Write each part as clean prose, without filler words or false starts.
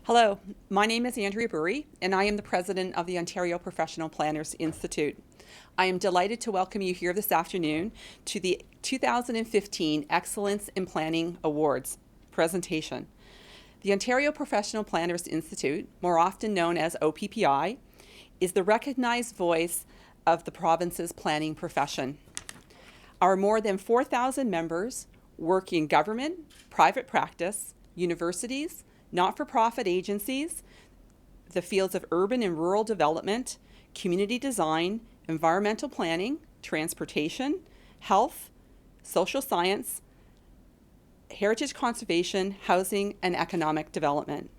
Hello, my name is Andrea Burry, and I am the president of the Ontario Professional Planners Institute. I am delighted to welcome you here this afternoon to the 2015 Excellence in Planning Awards presentation. The Ontario Professional Planners Institute, more often known as OPPI, is the recognized voice of the province's planning profession. Our more than 4,000 members work in government, private practice, universities, not-for-profit agencies, the fields of urban and rural development, community design, environmental planning, transportation, health, social science, heritage conservation, housing, and economic development.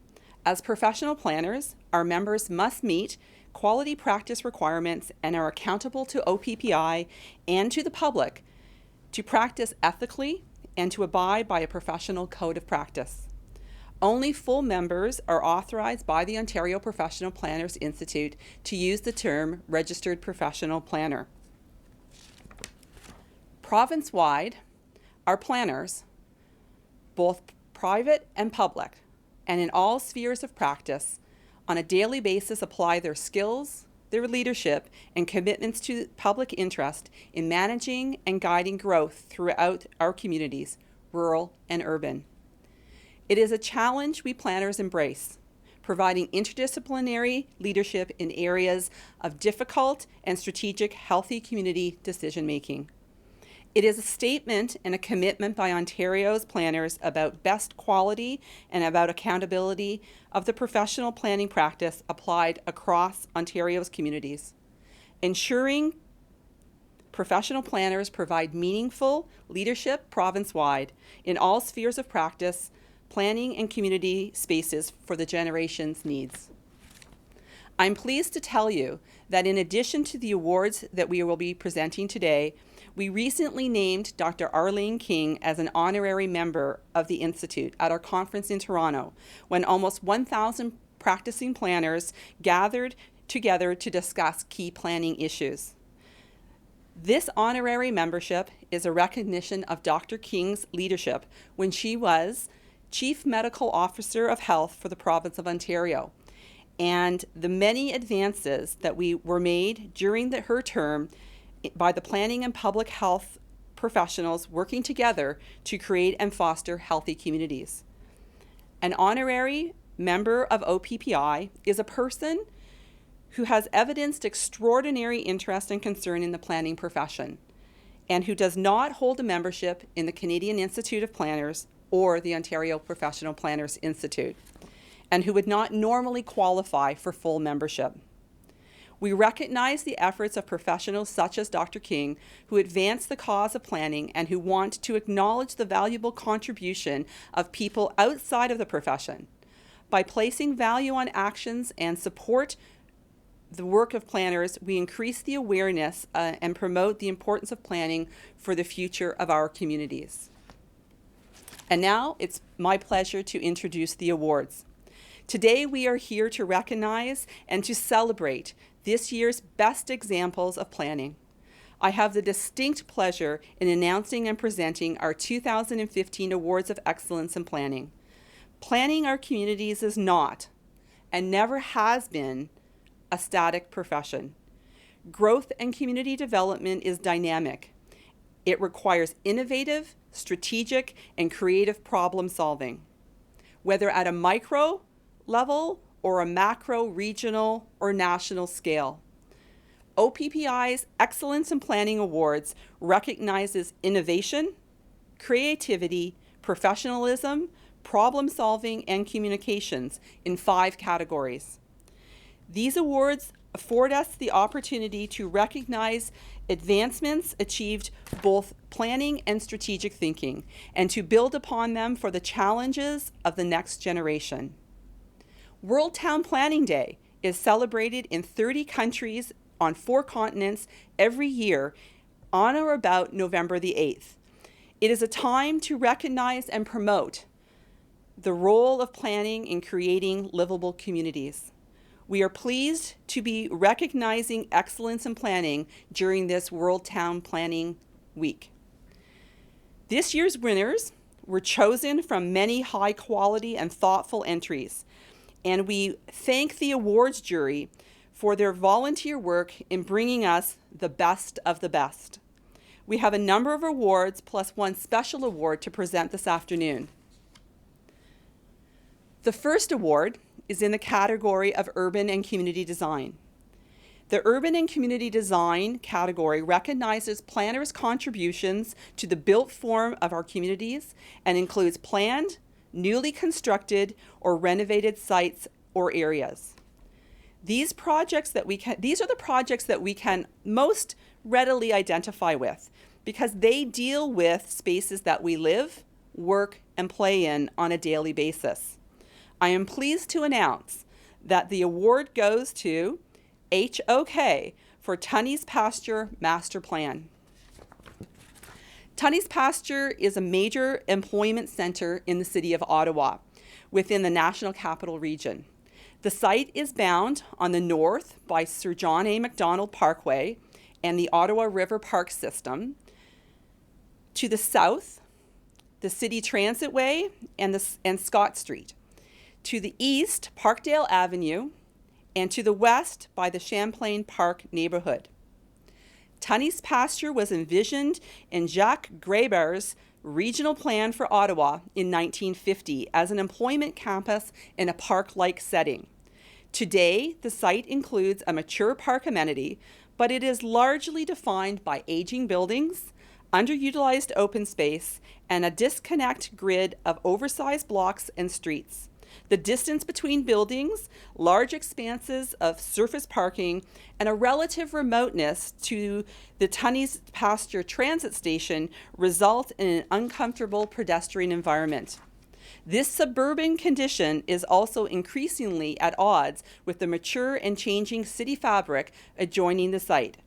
As professional planners, our members must meet quality practice requirements and are accountable to OPPI and to the public to practice ethically and to abide by a professional code of practice. Only full members are authorized by the Ontario Professional Planners Institute to use the term Registered Professional Planner. Province-wide, our planners, both private and public, and in all spheres of practice, on a daily basis apply their skills, their leadership, and commitments to public interest in managing and guiding growth throughout our communities, rural and urban. It is a challenge we planners embrace, providing interdisciplinary leadership in areas of difficult and strategic healthy community decision-making. It is a statement and a commitment by Ontario's planners about best quality and about accountability of the professional planning practice applied across Ontario's communities. Ensuring professional planners provide meaningful leadership province-wide in all spheres of practice, planning and community spaces for the generation's needs. I'm pleased to tell you that in addition to the awards that we will be presenting today, we recently named Dr. Arlene King as an honorary member of the Institute at our conference in Toronto, when almost 1,000 practicing planners gathered together to discuss key planning issues. This honorary membership is a recognition of Dr. King's leadership when she was Chief Medical Officer of Health for the province of Ontario, and the many advances that were made during her term by the planning and public health professionals working together to create and foster healthy communities. An honorary member of OPPI is a person who has evidenced extraordinary interest and concern in the planning profession and who does not hold a membership in the Canadian Institute of Planners or the Ontario Professional Planners Institute, and who would not normally qualify for full membership. We recognize the efforts of professionals such as Dr. King, who advance the cause of planning and who want to acknowledge the valuable contribution of people outside of the profession. By placing value on actions and support the work of planners, we increase the awareness and promote the importance of planning for the future of our communities. And now it's my pleasure to introduce the awards. Today we are here to recognize and to celebrate this year's best examples of planning. I have the distinct pleasure in announcing and presenting our 2015 Awards of Excellence in Planning. Planning our communities is not, and never has been, a static profession. Growth and community development is dynamic. It requires innovative, strategic, and creative problem solving, whether at a micro level or a macro, regional, or national scale. OPPI's Excellence in Planning Awards recognizes innovation, creativity, professionalism, problem solving, and communications in 5 categories. These awards afford us the opportunity to recognize advancements achieved both planning and strategic thinking, and to build upon them for the challenges of the next generation. World Town Planning Day is celebrated in 30 countries on 4 continents every year on or about November the 8th. It is a time to recognize and promote the role of planning in creating livable communities. We are pleased to be recognizing excellence in planning during this World Town Planning Week. This year's winners were chosen from many high quality and thoughtful entries, and we thank the awards jury for their volunteer work in bringing us the best of the best. We have a number of awards plus one special award to present this afternoon. The first award is in the category of Urban and Community Design. The Urban and Community Design category recognizes planners' contributions to the built form of our communities and includes planned, newly constructed, or renovated sites or areas. These are the projects that we can most readily identify with because they deal with spaces that we live, work, and play in on a daily basis. I am pleased to announce that the award goes to HOK for Tunney's Pasture Master Plan. Tunney's Pasture is a major employment center in the city of Ottawa within the National Capital Region. The site is bound on the north by Sir John A. Macdonald Parkway and the Ottawa River Park System. To the south, the City Transitway and Scott Street. To the east, Parkdale Avenue, and to the west by the Champlain Park neighborhood. Tunney's Pasture was envisioned in Jacques Graber's regional plan for Ottawa in 1950 as an employment campus in a park-like setting. Today, the site includes a mature park amenity, but it is largely defined by aging buildings, underutilized open space, and a disconnect grid of oversized blocks and streets. The distance between buildings, large expanses of surface parking, and a relative remoteness to the Tunney's Pasture transit station result in an uncomfortable pedestrian environment. This suburban condition is also increasingly at odds with the mature and changing city fabric adjoining the site.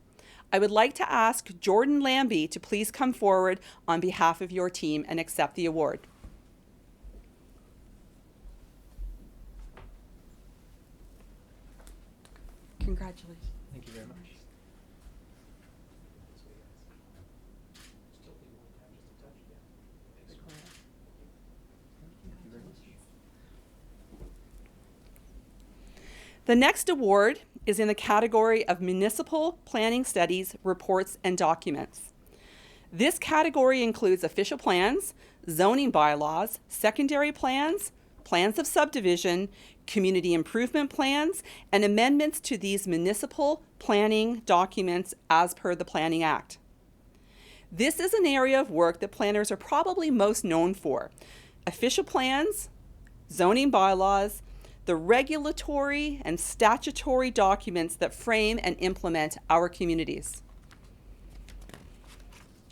I would like to ask Jordan Lambie to please come forward on behalf of your team and accept the award. Congratulations. Thank you very much. The next award is in the category of Municipal Planning Studies, Reports, and Documents. This category includes official plans, zoning bylaws, secondary plans, plans of subdivision, community improvement plans, and amendments to these municipal planning documents as per the Planning Act. This is an area of work that planners are probably most known for. Official plans, zoning bylaws, the regulatory and statutory documents that frame and implement our communities.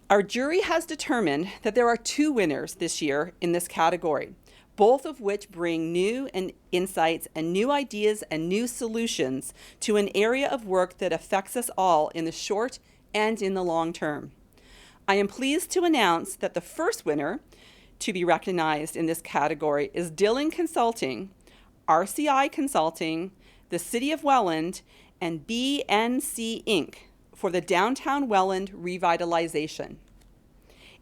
Our jury has determined that there are two winners this year in this category, both of which bring new insights and new ideas and new solutions to an area of work that affects us all in the short and in the long term. I am pleased to announce that the first winner to be recognized in this category is Dillon Consulting, RCI Consulting, the City of Welland, and BNC Inc. for the Downtown Welland revitalization.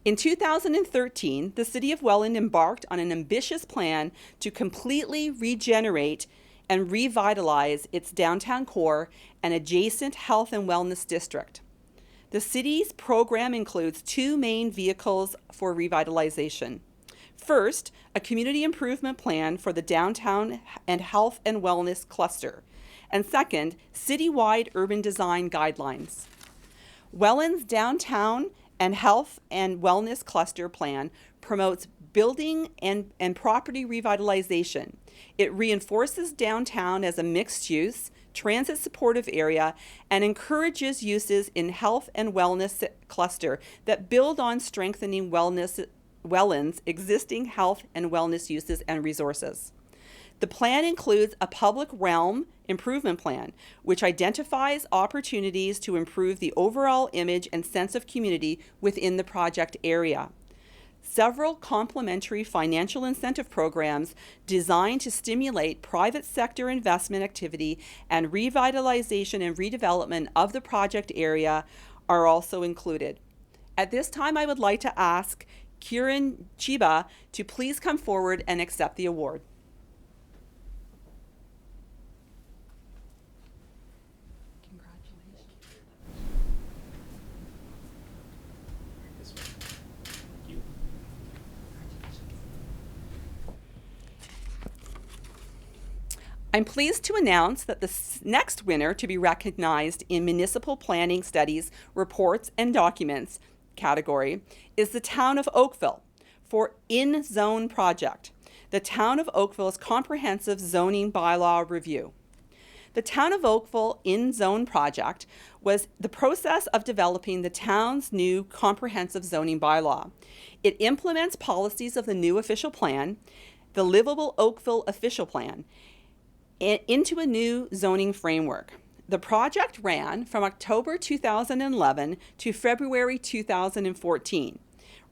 In 2013, the City of Welland embarked on an ambitious plan to completely regenerate and revitalize its downtown core and adjacent health and wellness district. The city's program includes two main vehicles for revitalization. First, a community improvement plan for the downtown and health and wellness cluster. And second, citywide urban design guidelines. Welland's downtown and health and wellness cluster plan promotes building and property revitalization. It reinforces downtown as a mixed-use, transit-supportive area and encourages uses in health and wellness cluster that build on strengthening Welland's existing health and wellness uses and resources. The plan includes a public realm improvement plan, which identifies opportunities to improve the overall image and sense of community within the project area. Several complementary financial incentive programs designed to stimulate private sector investment activity and revitalization and redevelopment of the project area are also included. At this time, I would like to ask Kieran Chiba to please come forward and accept the award. I'm pleased to announce that the next winner to be recognized in Municipal Planning Studies, Reports, and Documents category is the Town of Oakville for Inzone project, the Town of Oakville's comprehensive zoning bylaw review. The Town of Oakville Inzone project was the process of developing the town's new comprehensive zoning bylaw. It implements policies of the new official plan, the Livable Oakville official plan, into a new zoning framework. The project ran from October 2011 to February 2014,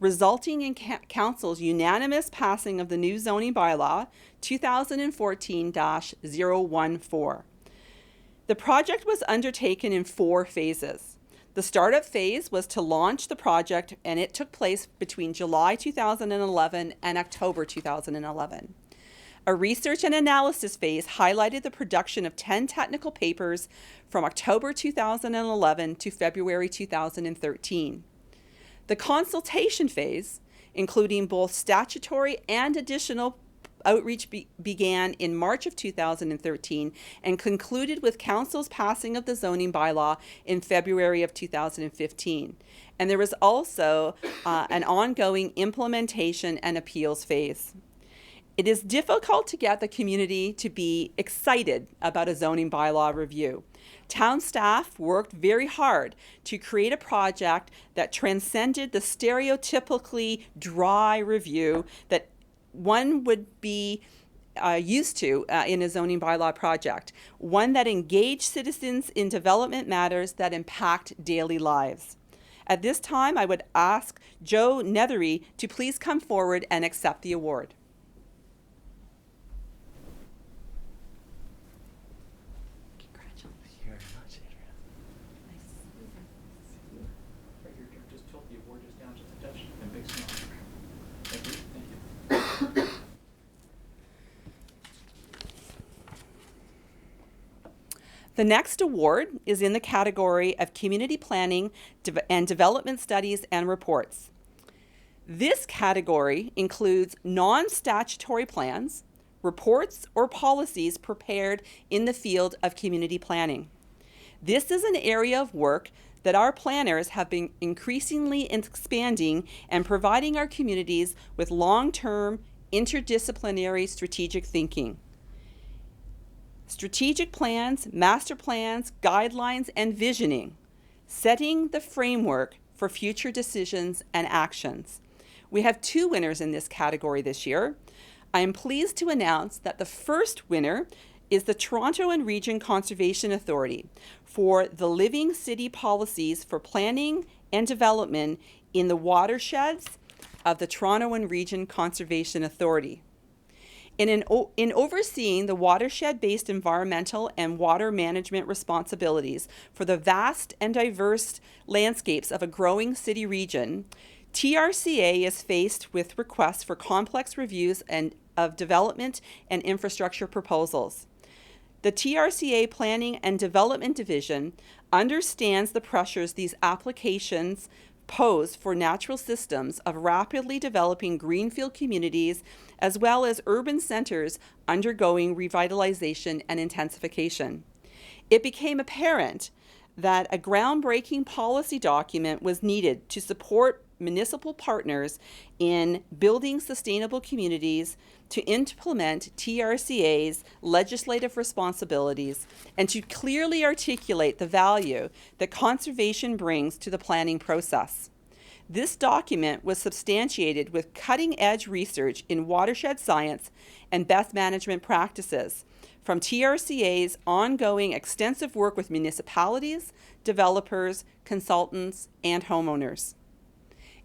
resulting in Council's unanimous passing of the new zoning bylaw 2014-014. The project was undertaken in 4 phases. The startup phase was to launch the project, and it took place between July 2011 and October 2011. A research and analysis phase highlighted the production of 10 technical papers from October 2011 to February 2013. The consultation phase, including both statutory and additional outreach, began in March of 2013 and concluded with Council's passing of the zoning bylaw in February of 2015. And there was also an ongoing implementation and appeals phase. It is difficult to get the community to be excited about a zoning bylaw review. Town staff worked very hard to create a project that transcended the stereotypically dry review that one would be used to in a zoning bylaw project, one that engaged citizens in development matters that impact daily lives. At this time, I would ask Joe Nethery to please come forward and accept the award. The next award is in the category of Community Planning and Development Studies and Reports. This category includes non-statutory plans, reports, or policies prepared in the field of community planning. This is an area of work that our planners have been increasingly expanding and providing our communities with long-term, interdisciplinary strategic thinking. Strategic plans, master plans, guidelines, and visioning, setting the framework for future decisions and actions. We have 2 winners in this category this year. I am pleased to announce that the first winner is the Toronto and Region Conservation Authority for the Living City Policies for Planning and Development in the Watersheds of the Toronto and Region Conservation Authority. In overseeing the watershed-based environmental and water management responsibilities for the vast and diverse landscapes of a growing city region, TRCA is faced with requests for complex reviews of development and infrastructure proposals. The TRCA Planning and Development Division understands the pressures these applications pose for natural systems of rapidly developing greenfield communities as well as urban centers undergoing revitalization and intensification. It became apparent that a groundbreaking policy document was needed to support municipal partners in building sustainable communities, to implement TRCA's legislative responsibilities, and to clearly articulate the value that conservation brings to the planning process. This document was substantiated with cutting-edge research in watershed science and best management practices from TRCA's ongoing extensive work with municipalities, developers, consultants, and homeowners.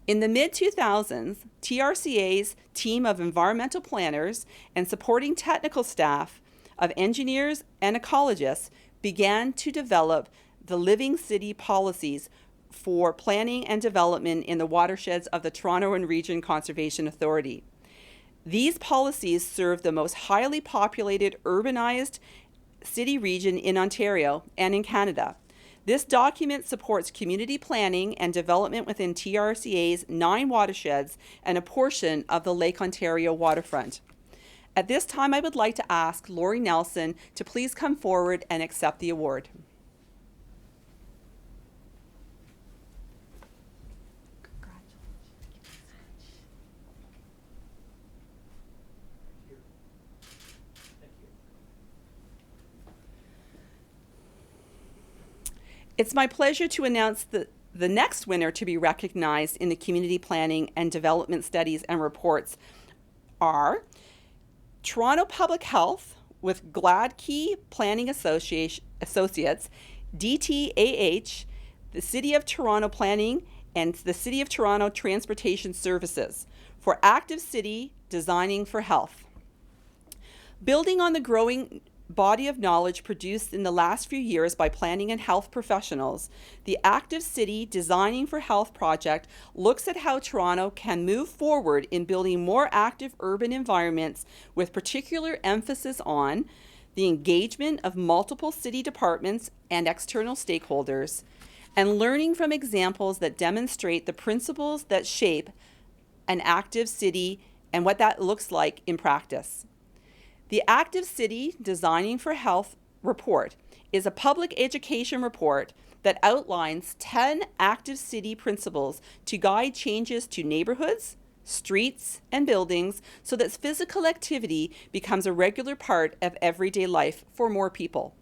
In the mid-2000s, TRCA's team of environmental planners and supporting technical staff of engineers and ecologists began to develop the Living City policies for planning and development in the watersheds of the Toronto and Region Conservation Authority. These policies serve the most highly populated urbanized city region in Ontario and in Canada. This document supports community planning and development within TRCA's 9 watersheds and a portion of the Lake Ontario waterfront. At this time, I would like to ask Lori Nelson to please come forward and accept the award. It's my pleasure to announce the next winner to be recognized in the Community Planning and Development Studies and Reports are Toronto Public Health with Gladkey Planning Associates, DTAH, the City of Toronto Planning, and the City of Toronto Transportation Services for Active City Designing for Health. Building on the growing body of knowledge produced in the last few years by planning and health professionals, the Active City Designing for Health project looks at how Toronto can move forward in building more active urban environments with particular emphasis on the engagement of multiple city departments and external stakeholders, and learning from examples that demonstrate the principles that shape an active city and what that looks like in practice. The Active City Designing for Health report is a public education report that outlines 10 active city principles to guide changes to neighborhoods, streets, and buildings so that physical activity becomes a regular part of everyday life for more people.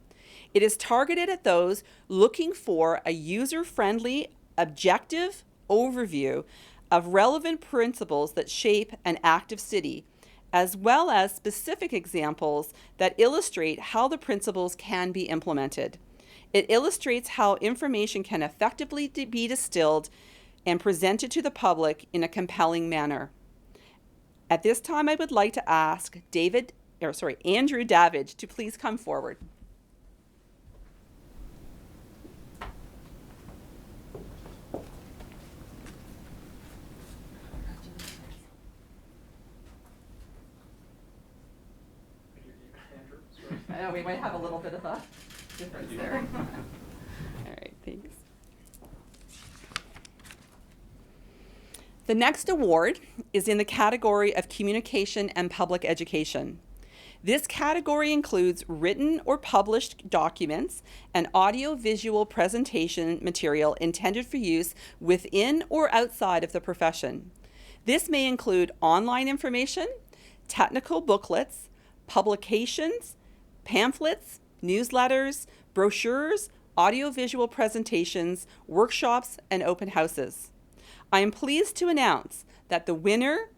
It is targeted at those looking for a user-friendly, objective overview of relevant principles that shape an active city, as well as specific examples that illustrate how the principles can be implemented. It illustrates how information can effectively be distilled and presented to the public in a compelling manner. At this time, I would like to ask Andrew Davidge to please come forward. I know we might have a little bit of a difference there. All right, thanks. The next award is in the category of communication and public education. This category includes written or published documents and audio-visual presentation material intended for use within or outside of the profession. This may include online information, technical booklets, publications, pamphlets, newsletters, brochures, audiovisual presentations, workshops, and open houses. I am pleased to announce that the winner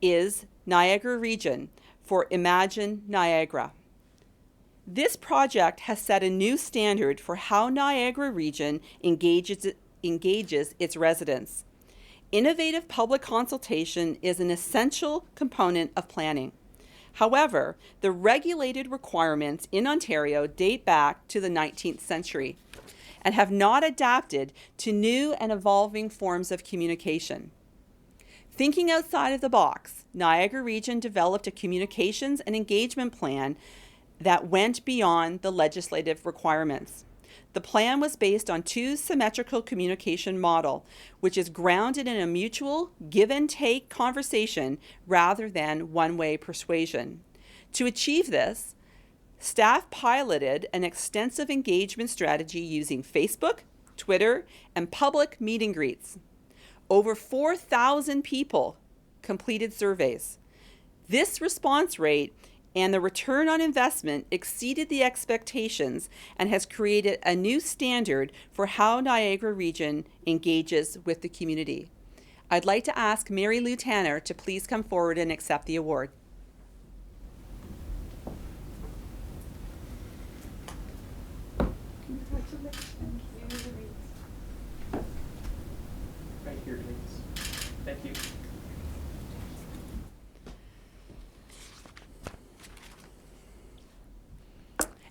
is Niagara Region for Imagine Niagara. This project has set a new standard for how Niagara Region engages its residents. Innovative public consultation is an essential component of planning. However, the regulated requirements in Ontario date back to the 19th century and have not adapted to new and evolving forms of communication. Thinking outside of the box, Niagara Region developed a communications and engagement plan that went beyond the legislative requirements. The plan was based on two symmetrical communication model, which is grounded in a mutual give and take conversation rather than one-way persuasion. To achieve this, staff piloted an extensive engagement strategy using Facebook, Twitter, and public meet and greets. Over 4,000 people completed surveys. This response rate and the return on investment exceeded the expectations and has created a new standard for how Niagara Region engages with the community. I'd like to ask Mary Lou Tanner to please come forward and accept the award. Right here, please. Thank you.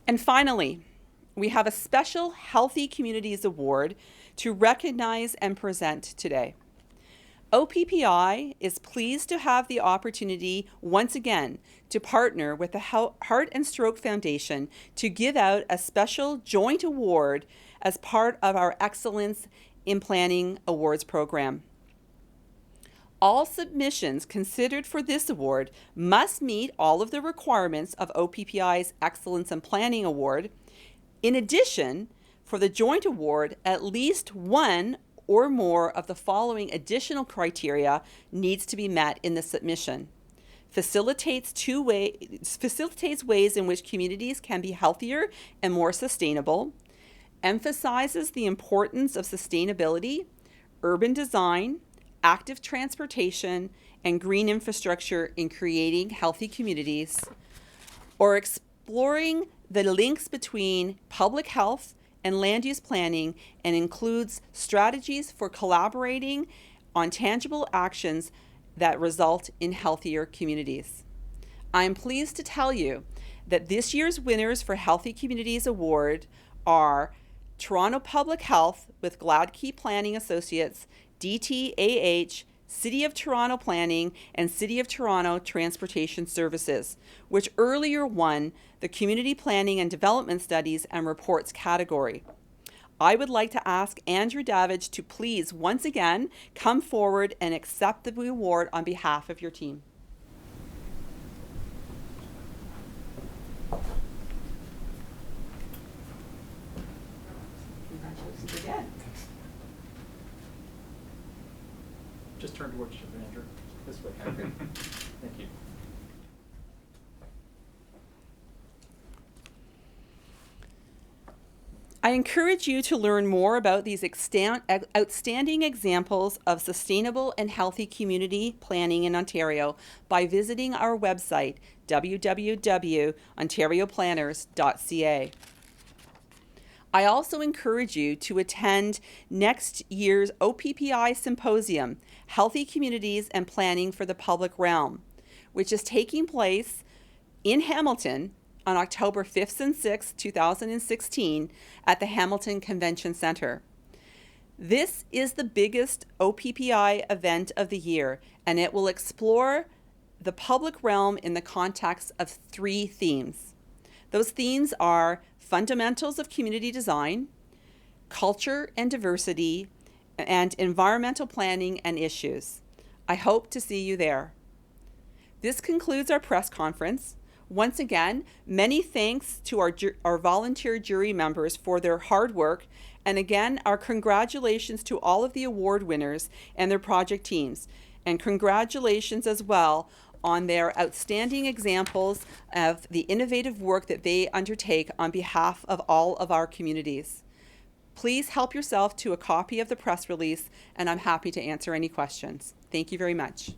And finally, we have a special Healthy Communities Award to recognize and present today. OPPI is pleased to have the opportunity once again to partner with the Heart and Stroke Foundation to give out a special joint award as part of our Excellence in Planning Awards program. All submissions considered for this award must meet all of the requirements of OPPI's Excellence in Planning Award. In addition, for the joint award, at least one or more of the following additional criteria needs to be met in the submission. Facilitates ways in which communities can be healthier and more sustainable, emphasizes the importance of sustainability, urban design, active transportation, and green infrastructure in creating healthy communities, or exploring the links between public health and land use planning and includes strategies for collaborating on tangible actions that result in healthier communities. I am pleased to tell you that this year's winners for Healthy Communities Award are Toronto Public Health with Gladkey Planning Associates, DTAH, City of Toronto Planning, and City of Toronto Transportation Services, which earlier won the Community Planning and Development Studies and Reports category. I would like to ask Andrew Davidge to please once again come forward and accept the award on behalf of your team. Congratulations again. Just turn towards you, Andrew. This way. Thank you. I encourage you to learn more about these outstanding examples of sustainable and healthy community planning in Ontario by visiting our website, www.ontarioplanners.ca. I also encourage you to attend next year's OPPI Symposium, Healthy Communities and Planning for the Public Realm, which is taking place in Hamilton on October 5th and 6th, 2016 at the Hamilton Convention Center. This is the biggest OPPI event of the year, and it will explore the public realm in the context of 3 themes. Those themes are fundamentals of community design, culture and diversity, and environmental planning and issues. I hope to see you there. This concludes our press conference. Once again, many thanks to our volunteer jury members for their hard work, and again, our congratulations to all of the award winners and their project teams, and congratulations as well on their outstanding examples of the innovative work that they undertake on behalf of all of our communities. Please help yourself to a copy of the press release, and I'm happy to answer any questions. Thank you very much.